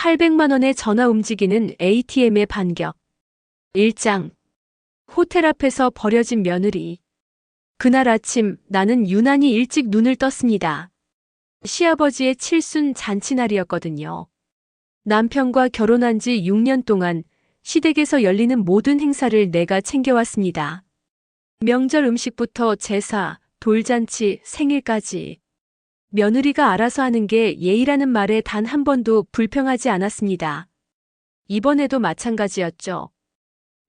800만 원의 전화 움직이는 ATM의 반격. 1장. 호텔 앞에서 버려진 며느리. 그날 아침 나는 유난히 일찍 눈을 떴습니다. 시아버지의 칠순 잔치날이었거든요. 남편과 결혼한 지 6년 동안 시댁에서 열리는 모든 행사를 내가 챙겨왔습니다. 명절 음식부터 제사, 돌잔치, 생일까지. 며느리가 알아서 하는 게 예의라는 말에 단 한 번도 불평하지 않았습니다. 이번에도 마찬가지였죠.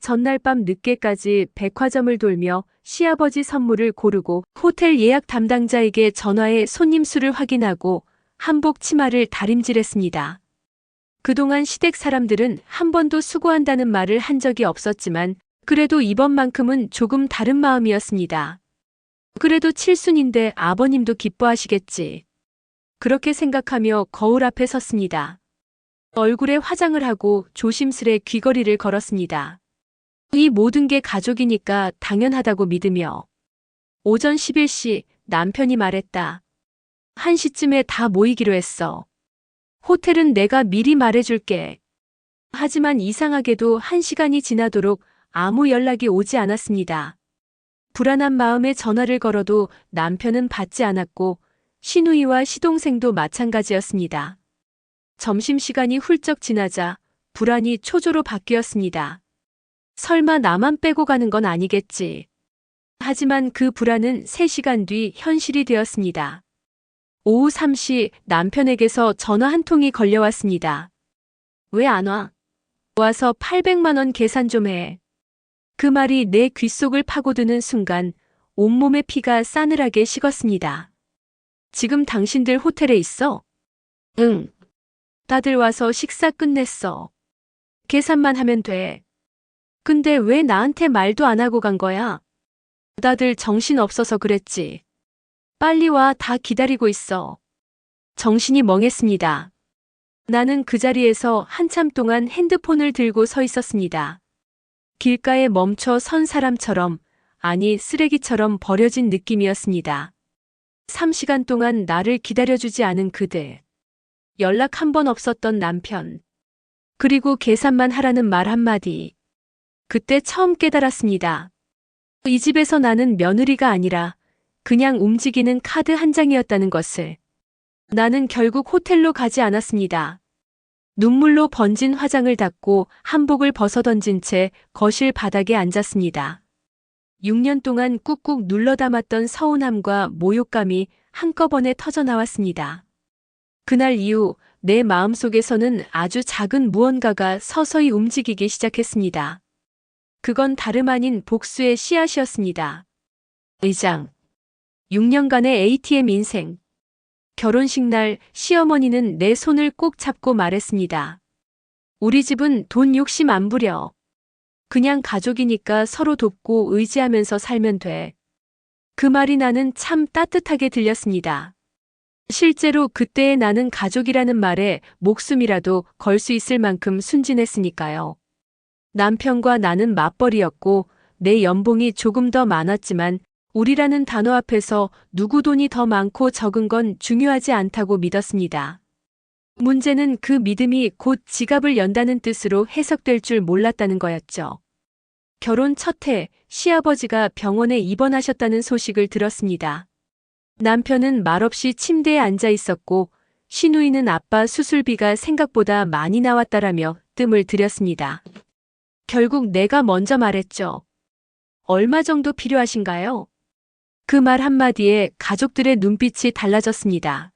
전날 밤 늦게까지 백화점을 돌며 시아버지 선물을 고르고 호텔 예약 담당자에게 전화해 손님 수를 확인하고 한복 치마를 다림질했습니다. 그동안 시댁 사람들은 한 번도 수고한다는 말을 한 적이 없었지만 그래도 이번만큼은 조금 다른 마음이었습니다. 그래도 칠순인데 아버님도 기뻐하시겠지. 그렇게 생각하며 거울 앞에 섰습니다. 얼굴에 화장을 하고 조심스레 귀걸이를 걸었습니다. 이 모든 게 가족이니까 당연하다고 믿으며. 오전 11시 남편이 말했다. 1시쯤에 다 모이기로 했어. 호텔은 내가 미리 말해줄게. 하지만 이상하게도 1시간이 지나도록 아무 연락이 오지 않았습니다. 불안한 마음에 전화를 걸어도 남편은 받지 않았고 시누이와 시동생도 마찬가지였습니다. 점심시간이 훌쩍 지나자 불안이 초조로 바뀌었습니다. 설마 나만 빼고 가는 건 아니겠지. 하지만 그 불안은 3시간 뒤 현실이 되었습니다. 오후 3시 남편에게서 전화 한 통이 걸려왔습니다. 왜 안 와? 와서 800만 원 계산 좀 해. 그 말이 내 귓속을 파고드는 순간 온몸의 피가 싸늘하게 식었습니다. 지금 당신들 호텔에 있어? 응. 다들 와서 식사 끝냈어. 계산만 하면 돼. 근데 왜 나한테 말도 안 하고 간 거야? 다들 정신 없어서 그랬지. 빨리 와, 다 기다리고 있어. 정신이 멍했습니다. 나는 그 자리에서 한참 동안 핸드폰을 들고 서 있었습니다. 길가에 멈춰 선 사람처럼, 아니 쓰레기처럼 버려진 느낌이었습니다. 3시간 동안 나를 기다려주지 않은 그대. 연락 한 번 없었던 남편. 그리고 계산만 하라는 말 한마디. 그때 처음 깨달았습니다. 이 집에서 나는 며느리가 아니라 그냥 움직이는 카드 한 장이었다는 것을. 나는 결국 호텔로 가지 않았습니다. 눈물로 번진 화장을 닦고 한복을 벗어던진 채 거실 바닥에 앉았습니다. 6년 동안 꾹꾹 눌러 담았던 서운함과 모욕감이 한꺼번에 터져나왔습니다. 그날 이후 내 마음속에서는 아주 작은 무언가가 서서히 움직이기 시작했습니다. 그건 다름 아닌 복수의 씨앗이었습니다. 의장. 6년간의 ATM 인생. 결혼식 날 시어머니는 내 손을 꼭 잡고 말했습니다. 우리 집은 돈 욕심 안 부려. 그냥 가족이니까 서로 돕고 의지하면서 살면 돼. 그 말이 나는 참 따뜻하게 들렸습니다. 실제로 그때의 나는 가족이라는 말에 목숨이라도 걸 수 있을 만큼 순진했으니까요. 남편과 나는 맞벌이였고 내 연봉이 조금 더 많았지만 우리라는 단어 앞에서 누구 돈이 더 많고 적은 건 중요하지 않다고 믿었습니다. 문제는 그 믿음이 곧 지갑을 연다는 뜻으로 해석될 줄 몰랐다는 거였죠. 결혼 첫 해 시아버지가 병원에 입원하셨다는 소식을 들었습니다. 남편은 말없이 침대에 앉아 있었고 시누이는 아빠 수술비가 생각보다 많이 나왔다라며 뜸을 들였습니다. 결국 내가 먼저 말했죠. 얼마 정도 필요하신가요? 그 말 한마디에 가족들의 눈빛이 달라졌습니다.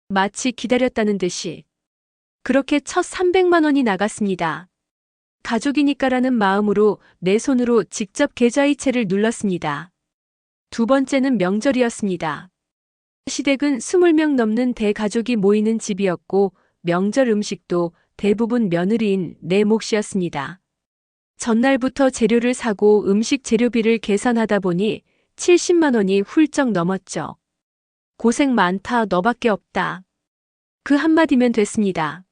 마치 기다렸다는 듯이. 그렇게 첫 300만 원이 나갔습니다. 가족이니까라는 마음으로 내 손으로 직접 계좌이체를 눌렀습니다. 두 번째는 명절이었습니다. 시댁은 20명 넘는 대가족이 모이는 집이었고 명절 음식도 대부분 며느리인 내 몫이었습니다. 전날부터 재료를 사고 음식 재료비를 계산하다 보니 70만 원이 훌쩍 넘었죠. 고생 많다, 너밖에 없다. 그 한마디면 됐습니다.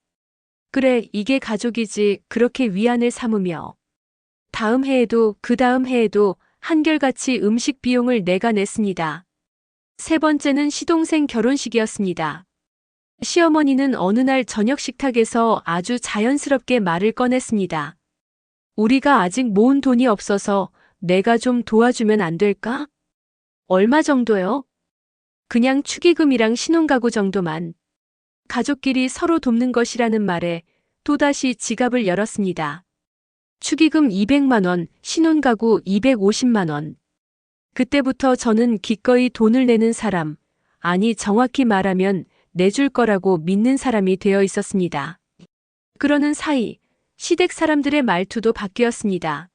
그래, 이게 가족이지. 그렇게 위안을 삼으며. 다음 해에도 그 다음 해에도 한결같이 음식 비용을 내가 냈습니다. 세 번째는 시동생 결혼식이었습니다. 시어머니는 어느 날 저녁 식탁에서 아주 자연스럽게 말을 꺼냈습니다. 우리가 아직 모은 돈이 없어서 내가 좀 도와주면 안 될까? 얼마 정도요? 그냥 축의금이랑 신혼가구 정도만. 가족끼리 서로 돕는 것이라는 말에 또다시 지갑을 열었습니다. 축의금 200만 원, 신혼가구 250만 원. 그때부터 저는 기꺼이 돈을 내는 사람, 아니 정확히 말하면 내줄 거라고 믿는 사람이 되어 있었습니다. 그러는 사이 시댁 사람들의 말투도 바뀌었습니다.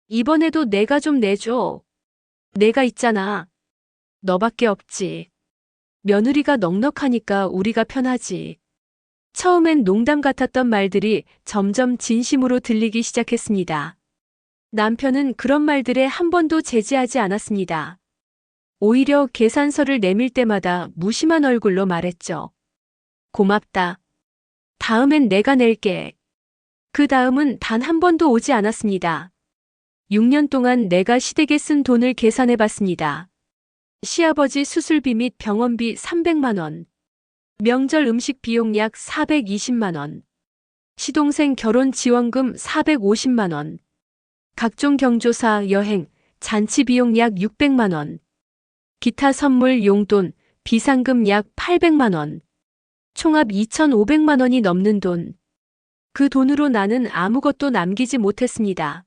이번에도 내가 좀 내줘. 내가 있잖아. 너밖에 없지. 며느리가 넉넉하니까 우리가 편하지. 처음엔 농담 같았던 말들이 점점 진심으로 들리기 시작했습니다. 남편은 그런 말들에 한 번도 제지하지 않았습니다. 오히려 계산서를 내밀 때마다 무심한 얼굴로 말했죠. 고맙다. 다음엔 내가 낼게. 그 다음은 단 한 번도 오지 않았습니다. 6년 동안 내가 시댁에 쓴 돈을 계산해 봤습니다. 시아버지 수술비 및 병원비 300만 원. 명절 음식 비용 약 420만 원. 시동생 결혼 지원금 450만 원. 각종 경조사, 여행, 잔치 비용 약 600만 원. 기타 선물, 용돈, 비상금 약 800만 원. 총합 2,500만 원이 넘는 돈. 그 돈으로 나는 아무것도 남기지 못했습니다.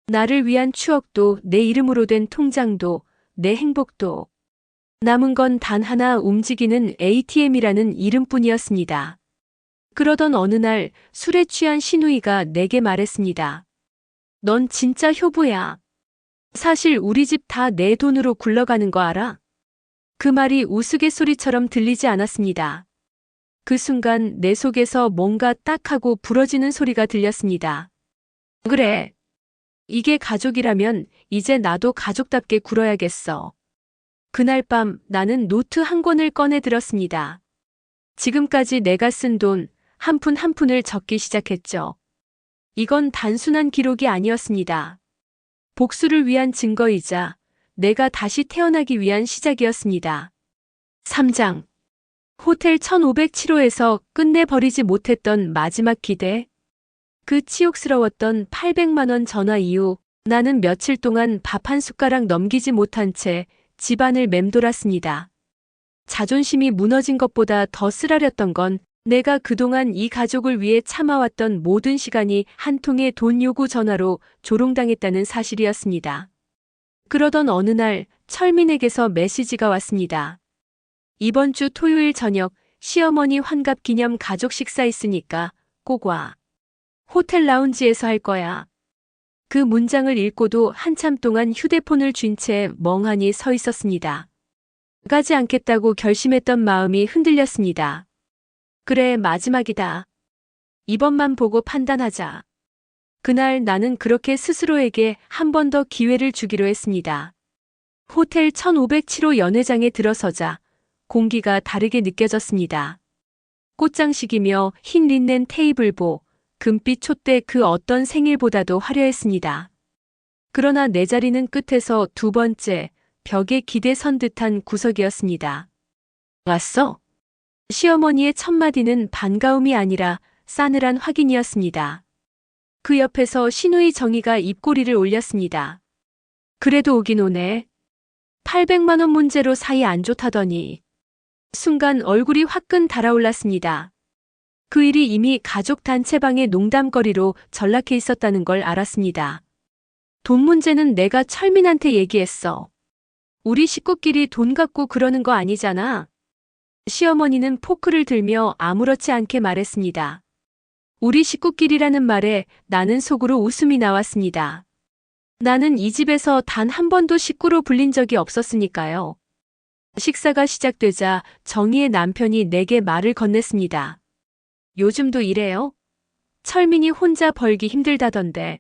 나를 위한 추억도, 내 이름으로 된 통장도, 내 행복도. 남은 건 단 하나 움직이는 ATM이라는 이름뿐이었습니다. 그러던 어느 날 술에 취한 시누이가 내게 말했습니다. 넌 진짜 효부야. 사실 우리 집 다 내 돈으로 굴러가는 거 알아? 그 말이 우스갯소리처럼 들리지 않았습니다. 그 순간 내 속에서 뭔가 딱 하고 부러지는 소리가 들렸습니다. 그래. 이게 가족이라면 이제 나도 가족답게 굴어야겠어. 그날 밤 나는 노트 한 권을 꺼내 들었습니다. 지금까지 내가 쓴 돈 한 푼 한 푼을 적기 시작했죠. 이건 단순한 기록이 아니었습니다. 복수를 위한 증거이자 내가 다시 태어나기 위한 시작이었습니다. 3장. 호텔 1507호에서 끝내버리지 못했던 마지막 기대. 그 치욕스러웠던 800만 원 전화 이후 나는 며칠 동안 밥 한 숟가락 넘기지 못한 채 집안을 맴돌았습니다. 자존심이 무너진 것보다 더 쓰라렸던 건 내가 그동안 이 가족을 위해 참아왔던 모든 시간이 한 통의 돈 요구 전화로 조롱당했다는 사실이었습니다. 그러던 어느 날 철민에게서 메시지가 왔습니다. 이번 주 토요일 저녁 시어머니 환갑 기념 가족 식사 있으니까 꼭 와. 호텔 라운지에서 할 거야. 그 문장을 읽고도 한참 동안 휴대폰을 쥔 채 멍하니 서 있었습니다. 가지 않겠다고 결심했던 마음이 흔들렸습니다. 그래, 마지막이다. 이번만 보고 판단하자. 그날 나는 그렇게 스스로에게 한 번 더 기회를 주기로 했습니다. 호텔 1507호 연회장에 들어서자 공기가 다르게 느껴졌습니다. 꽃장식이며 흰 린넨 테이블보, 금빛 촛대 그 어떤 생일보다도 화려했습니다. 그러나 내 자리는 끝에서 두 번째, 벽에 기대선 듯한 구석이었습니다. 왔어? 시어머니의 첫마디는 반가움이 아니라 싸늘한 확인이었습니다. 그 옆에서 시누이 정희가 입꼬리를 올렸습니다. 그래도 오긴 오네. 800만 원 문제로 사이 안 좋다더니. 순간 얼굴이 화끈 달아올랐습니다. 그 일이 이미 가족 단체방의 농담거리로 전락해 있었다는 걸 알았습니다. 돈 문제는 내가 철민한테 얘기했어. 우리 식구끼리 돈 갖고 그러는 거 아니잖아. 시어머니는 포크를 들며 아무렇지 않게 말했습니다. 우리 식구끼리라는 말에 나는 속으로 웃음이 나왔습니다. 나는 이 집에서 단 한 번도 식구로 불린 적이 없었으니까요. 식사가 시작되자 정희의 남편이 내게 말을 건넸습니다. 요즘도 이래요? 철민이 혼자 벌기 힘들다던데.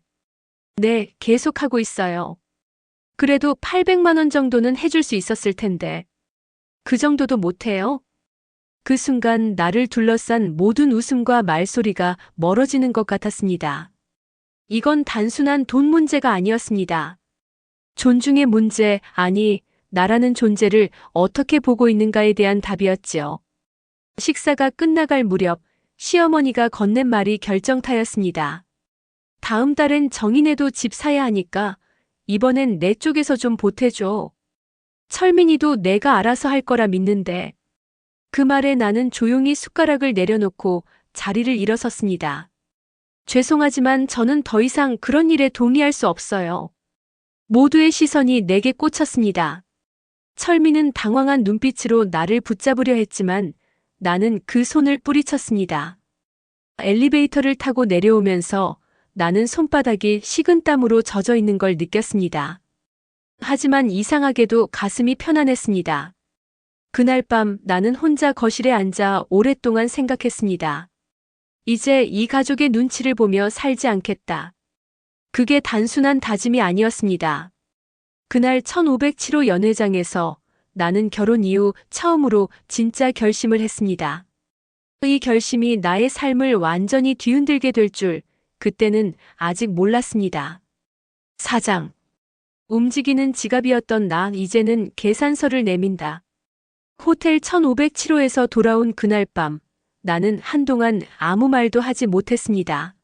네, 계속하고 있어요. 그래도 800만 원 정도는 해줄 수 있었을 텐데. 그 정도도 못해요? 그 순간 나를 둘러싼 모든 웃음과 말소리가 멀어지는 것 같았습니다. 이건 단순한 돈 문제가 아니었습니다. 존중의 문제, 아니, 나라는 존재를 어떻게 보고 있는가에 대한 답이었지요. 식사가 끝나갈 무렵 시어머니가 건넨 말이 결정타였습니다. 다음 달엔 정인애도 집 사야 하니까 이번엔 내 쪽에서 좀 보태줘. 철민이도 내가 알아서 할 거라 믿는데. 그 말에 나는 조용히 숟가락을 내려놓고 자리를 일어섰습니다. 죄송하지만 저는 더 이상 그런 일에 동의할 수 없어요. 모두의 시선이 내게 꽂혔습니다. 철민은 당황한 눈빛으로 나를 붙잡으려 했지만 나는 그 손을 뿌리쳤습니다. 엘리베이터를 타고 내려오면서 나는 손바닥이 식은땀으로 젖어 있는 걸 느꼈습니다. 하지만 이상하게도 가슴이 편안했습니다. 그날 밤 나는 혼자 거실에 앉아 오랫동안 생각했습니다. 이제 이 가족의 눈치를 보며 살지 않겠다. 그게 단순한 다짐이 아니었습니다. 그날 1507호 연회장에서 나는 결혼 이후 처음으로 진짜 결심을 했습니다. 이 결심이 나의 삶을 완전히 뒤흔들게 될 줄 그때는 아직 몰랐습니다. 4장. 움직이는 지갑이었던 나 이제는 계산서를 내민다. 호텔 1507호에서 돌아온 그날 밤 나는 한동안 아무 말도 하지 못했습니다.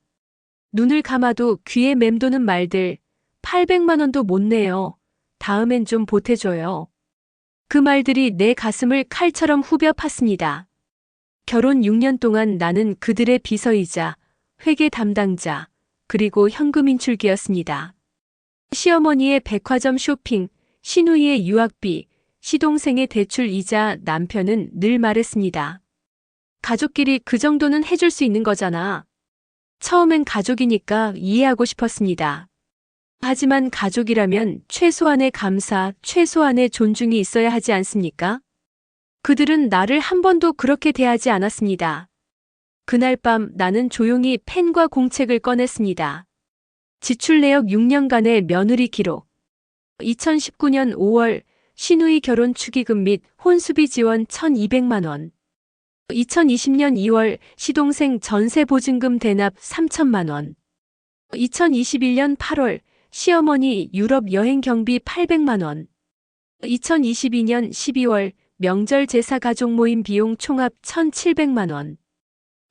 눈을 감아도 귀에 맴도는 말들 800만 원도 못 내요. 다음엔 좀 보태줘요. 그 말들이 내 가슴을 칼처럼 후벼 팠습니다. 결혼 6년 동안 나는 그들의 비서이자 회계 담당자 그리고 현금 인출기였습니다. 시어머니의 백화점 쇼핑, 시누이의 유학비, 시동생의 대출 이자 남편은 늘 말했습니다. 가족끼리 그 정도는 해줄 수 있는 거잖아. 처음엔 가족이니까 이해하고 싶었습니다. 하지만 가족이라면 최소한의 감사, 최소한의 존중이 있어야 하지 않습니까? 그들은 나를 한 번도 그렇게 대하지 않았습니다. 그날 밤 나는 조용히 펜과 공책을 꺼냈습니다. 지출 내역 6년간의 며느리 기록. 2019년 5월 시누이 결혼 축의금 및 혼수비 지원 1,200만 원. 2020년 2월 시동생 전세 보증금 대납 3천만 원. 2021년 8월 시어머니 유럽 여행 경비 800만 원. 2022년 12월 명절 제사 가족 모임 비용 총합 1,700만 원.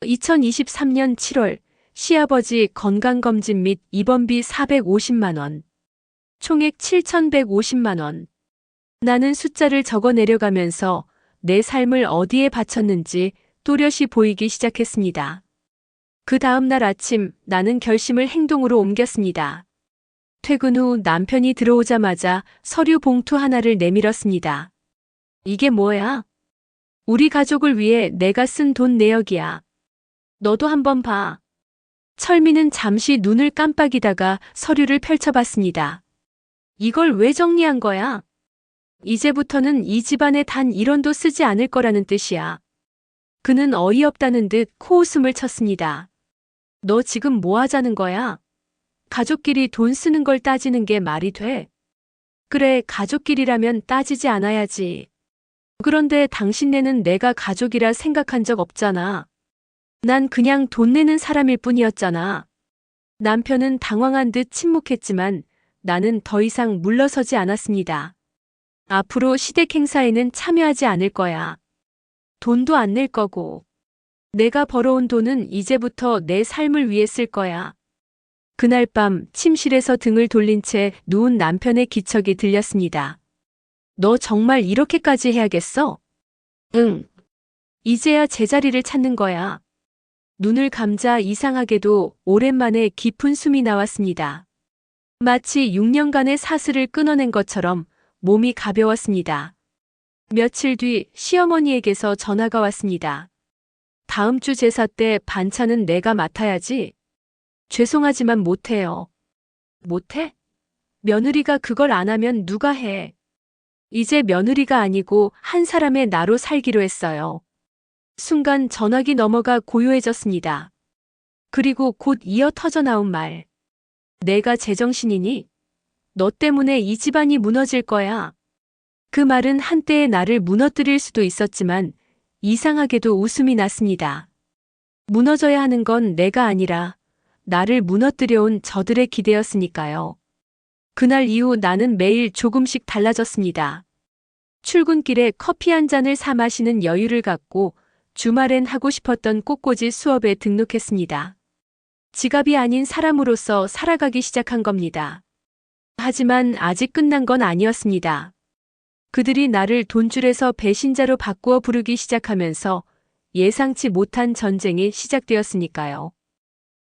2023년 7월 시아버지 건강검진 및 입원비 450만 원. 총액 7,150만 원. 나는 숫자를 적어 내려가면서 내 삶을 어디에 바쳤는지 또렷이 보이기 시작했습니다. 그 다음 날 아침 나는 결심을 행동으로 옮겼습니다. 퇴근 후 남편이 들어오자마자 서류 봉투 하나를 내밀었습니다. 이게 뭐야? 우리 가족을 위해 내가 쓴 돈 내역이야. 너도 한번 봐. 철민은 잠시 눈을 깜빡이다가 서류를 펼쳐봤습니다. 이걸 왜 정리한 거야? 이제부터는 이 집안에 단 1원도 쓰지 않을 거라는 뜻이야. 그는 어이없다는 듯 코웃음을 쳤습니다. 너 지금 뭐 하자는 거야? 가족끼리 돈 쓰는 걸 따지는 게 말이 돼? 그래, 가족끼리라면 따지지 않아야지. 그런데 당신네는 내가 가족이라 생각한 적 없잖아. 난 그냥 돈 내는 사람일 뿐이었잖아. 남편은 당황한 듯 침묵했지만 나는 더 이상 물러서지 않았습니다. 앞으로 시댁 행사에는 참여하지 않을 거야. 돈도 안 낼 거고. 내가 벌어온 돈은 이제부터 내 삶을 위해 쓸 거야. 그날 밤 침실에서 등을 돌린 채 누운 남편의 기척이 들렸습니다. 너 정말 이렇게까지 해야겠어? 응. 이제야 제자리를 찾는 거야. 눈을 감자 이상하게도 오랜만에 깊은 숨이 나왔습니다. 마치 6년간의 사슬을 끊어낸 것처럼 몸이 가벼웠습니다. 며칠 뒤 시어머니에게서 전화가 왔습니다. 다음 주 제사 때 반찬은 내가 맡아야지. 죄송하지만 못해요. 못해? 며느리가 그걸 안 하면 누가 해? 이제 며느리가 아니고 한 사람의 나로 살기로 했어요. 순간 전화기 너머가 고요해졌습니다. 그리고 곧 이어 터져나온 말. 내가 제정신이니? 너 때문에 이 집안이 무너질 거야. 그 말은 한때의 나를 무너뜨릴 수도 있었지만 이상하게도 웃음이 났습니다. 무너져야 하는 건 내가 아니라 나를 무너뜨려온 저들의 기대였으니까요. 그날 이후 나는 매일 조금씩 달라졌습니다. 출근길에 커피 한 잔을 사 마시는 여유를 갖고 주말엔 하고 싶었던 꽃꽂이 수업에 등록했습니다. 지갑이 아닌 사람으로서 살아가기 시작한 겁니다. 하지만 아직 끝난 건 아니었습니다. 그들이 나를 돈줄에서 배신자로 바꾸어 부르기 시작하면서 예상치 못한 전쟁이 시작되었으니까요.